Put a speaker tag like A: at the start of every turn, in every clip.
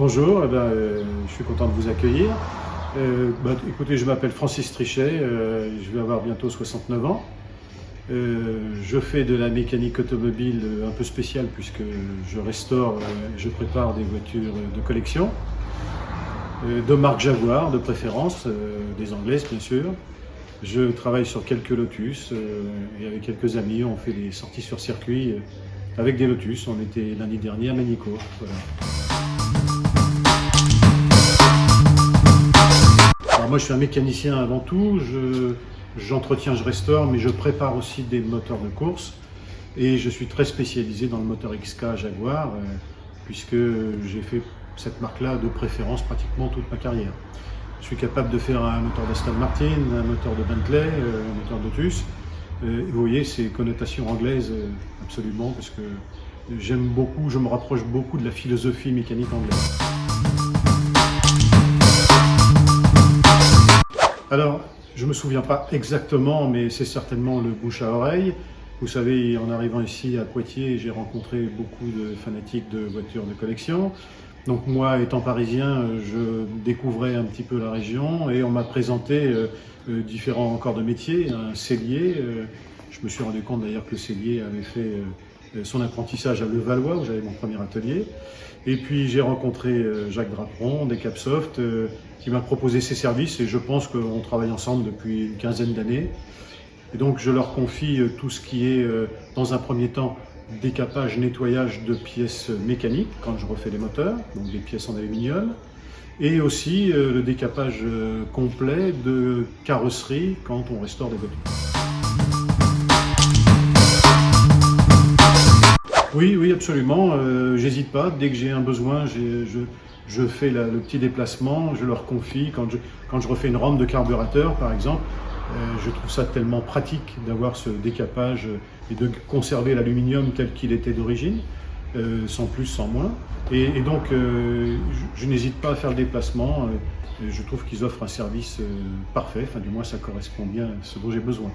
A: Bonjour, je suis content de vous accueillir. Écoutez, je m'appelle Francis Trichet, je vais avoir bientôt 69 ans. Je fais de la mécanique automobile un peu spéciale puisque je restaure et je prépare des voitures de collection, de marque Jaguar de préférence, des anglaises bien sûr. Je travaille sur quelques Lotus et avec quelques amis on fait des sorties sur circuit avec des Lotus. On était l'année dernière à Manicourt. Voilà. Alors moi je suis un mécanicien avant tout, j'entretiens, je restaure, mais je prépare aussi des moteurs de course et je suis très spécialisé dans le moteur XK Jaguar puisque j'ai fait cette marque-là de préférence pratiquement toute ma carrière. Je suis capable de faire un moteur d'Aston Martin, un moteur de Bentley, un moteur de Lotus. Vous voyez, c'est connotation anglaise absolument parce que j'aime beaucoup, je me rapproche beaucoup de la philosophie mécanique anglaise. Alors, je ne me souviens pas exactement, mais c'est certainement le bouche à oreille. Vous savez, en arrivant ici à Poitiers, j'ai rencontré beaucoup de fanatiques de voitures de collection. Donc moi, étant parisien, je découvrais un petit peu la région et on m'a présenté différents corps de métier, un sellier. Je me suis rendu compte d'ailleurs que le sellier avait fait son apprentissage à Levallois, où j'avais mon premier atelier. Et puis j'ai rencontré Jacques Draperon des Capsoft qui m'a proposé ses services et je pense qu'on travaille ensemble depuis une quinzaine d'années. Et donc je leur confie tout ce qui est, dans un premier temps, décapage, nettoyage de pièces mécaniques quand je refais les moteurs, donc des pièces en aluminium, et aussi le décapage complet de carrosserie quand on restaure des voitures. Oui, absolument. J'hésite pas. Dès que j'ai un besoin, je fais le petit déplacement, je leur confie. Quand je refais une rampe de carburateur, par exemple, je trouve ça tellement pratique d'avoir ce décapage et de conserver l'aluminium tel qu'il était d'origine, sans plus, sans moins. Et donc, je n'hésite pas à faire le déplacement. Je trouve qu'ils offrent un service parfait. Enfin, du moins, ça correspond bien à ce dont j'ai besoin.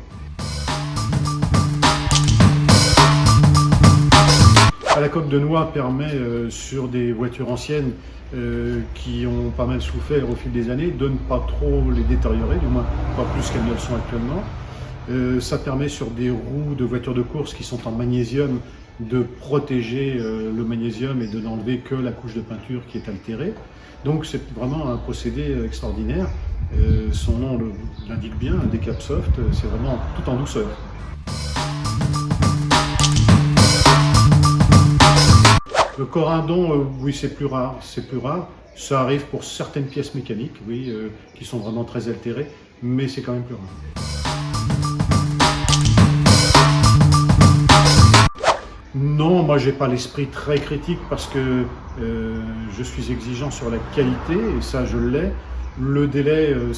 A: La coque de noix permet, sur des voitures anciennes qui ont pas mal souffert au fil des années, de ne pas trop les détériorer, du moins pas plus qu'elles ne le sont actuellement. Ça permet sur des roues de voitures de course qui sont en magnésium de protéger le magnésium et de n'enlever que la couche de peinture qui est altérée. Donc c'est vraiment un procédé extraordinaire. Son nom l'indique bien, des Capsoft, c'est vraiment tout en douceur. Le corindon, oui, c'est plus rare. Ça arrive pour certaines pièces mécaniques, oui, qui sont vraiment très altérées, mais c'est quand même plus rare. Non, moi j'ai pas l'esprit très critique parce que je suis exigeant sur la qualité, et ça je l'ai. Le délai, il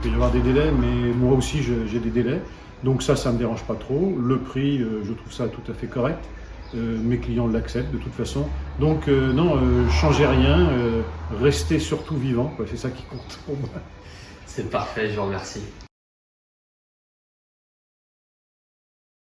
A: peut y avoir des délais, mais moi aussi j'ai des délais, donc ça me dérange pas trop. Le prix, je trouve ça tout à fait correct. Mes clients l'acceptent de toute façon. Donc non, changez rien, restez surtout vivant, c'est ça qui compte pour moi.
B: C'est parfait, je vous remercie.